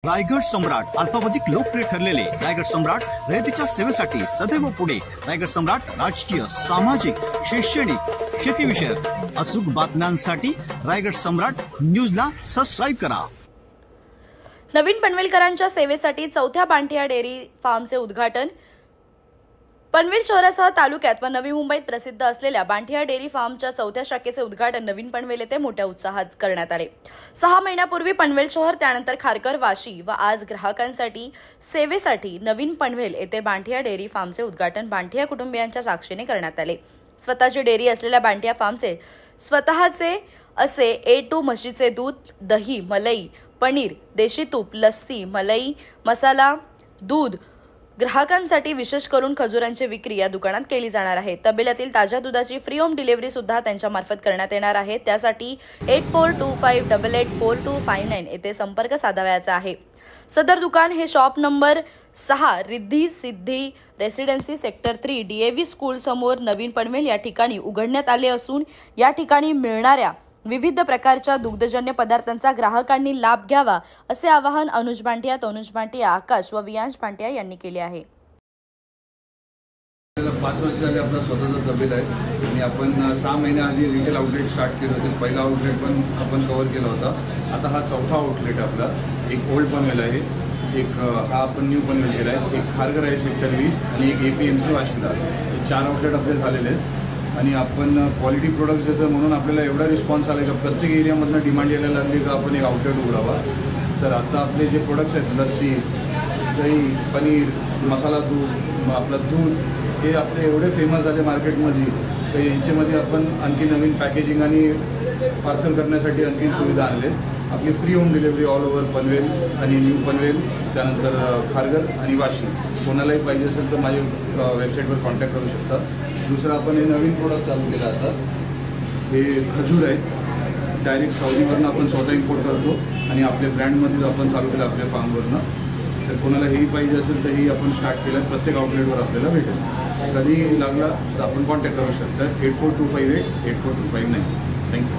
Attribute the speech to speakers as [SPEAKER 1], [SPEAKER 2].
[SPEAKER 1] रायगड सम्राट अल्पावधिक लोकप्रिय ठरलेले रायगड सम्राट रयतेच्या सेवेसाठी सदैव पुढे। रायगड सम्राट राजकीय, सामाजिक, शैक्षणिक, शेतीविषयक अचूक बातम्यांसाठी रायगड सम्राट न्यूजला सबस्क्राइब करा।
[SPEAKER 2] नवीन पनवेलकरांच्या सेवेसाठी चौथ्या बांटिया डेअरी फार्मचे उद्घाटन। पनवेल शहरासह तालुक्यात व नवी मुंबईत प्रसिद्ध असलेल्या बांटिया डेअरी फार्मच्या चौथ्या शाखेचे उद्घाटन नवीन पनवेल येथे मोठ्या उत्साहात करण्यात आले। 6 महिन्यापूर्वी पनवेल शहर, त्यानंतर खारकर, वाशी व आज ग्राहकांसाठी सेवेसाठी नवीन पनवेल येथे बांटिया डेअरी फार्मचे उद्घाटन बांटिया कुटुंबियांच्या साक्षीने करण्यात आले। स्वतःची डेअरी असलेल्या बांटिया फार्मचे स्वतःचे असे A2 म्हशीचे दूध, दही, मलाई, पनीर, देशी तूप, लस्सी, मलाई, मसाला, दूध ग्राहकांसाठी विशेष करून खजुरांची विक्री या दुकानात केली जाणार आहे। तबेल्यातील ताज्या दुधाची फ्री होम डिलिव्हरी सुद्धा त्यांच्या मार्फत करण्यात येणार आहे। त्यासाठी 8425884259 येथे संपर्क साधायचा आहे। सदर दुकान हे shop number 6 Riddhi Siddhi residency sector 3 DAV school समोर नवीन पनवेल या ठिकाणी उघडण्यात आले असून या ठिकाणी मिळणाऱ्या विविध प्रकारच्या दुग्धजन्य पदार्थांचा ग्राहकांनी लाभ घ्यावा असे आवाहन अनुज बांटिया, तनुज बांटिया, आकाश व वियांश बांटिया यांनी केले आहे।
[SPEAKER 3] 5 वर्ष झाले आपला स्वतःचा तबेला आहे आणि आपण 6 महिन्याआधी रिटेल आउटलेट स्टार्ट केले होते। पहिला आउटलेट पण आपण कव्हर केला होता। आता हा चौथा आउटलेट आपला। एक ओल्ड पनवेल आहे, एक हा आपण न्यू पनवेल केला आहे, एक खारघर आहे सेक्टर 20 आणि एक APMC वाशीला। 4 आउटलेट आपले झालेले आहेत आणि आपण क्वालिटी प्रोडक्ट्स देतो म्हणून आपल्याला एवढा रिस्पॉन्स आला का प्रत्येक एरियामधनं डिमांड यायला लागली का आपण एक आउटलेट उघडावा। तर आता आपले जे प्रोडक्ट्स आहेत, लस्सी, दही, पनीर, मसाला दूध, आपलं दूध, हे आपले एवढे फेमस झाले मार्केटमध्ये तर यांच्यामध्ये आपण आणखी नवीन पॅकेजिंग आणि पार्सल करण्यासाठी आणखी सुविधा आणले। आपली free home delivery all over Panvel आणि न्यू पनवेल, त्यानंतर खारघर आणि वाशी। कोणालाही पाहिजे असेल तर माझ्या वेबसाईटवर कॉन्टॅक्ट करू शकता। दुसरं आपण हे नवीन प्रोडक्ट चालू केलं आता, हे खजूर आहे। डायरेक्ट साऊदीवरनं आपण स्वतः इम्पोर्ट करतो आणि आपल्या ब्रँडमध्येच आपण चालू केलं आपल्या फार्मवरनं। तर कोणाला हेही पाहिजे असेल तर ही आपण स्टार्ट केलं, प्रत्येक आउटलेटवर आपल्याला भेटेल। कधी लागला तर आपण कॉन्टॅक्ट करू शकता 8425884259। थँक्यू।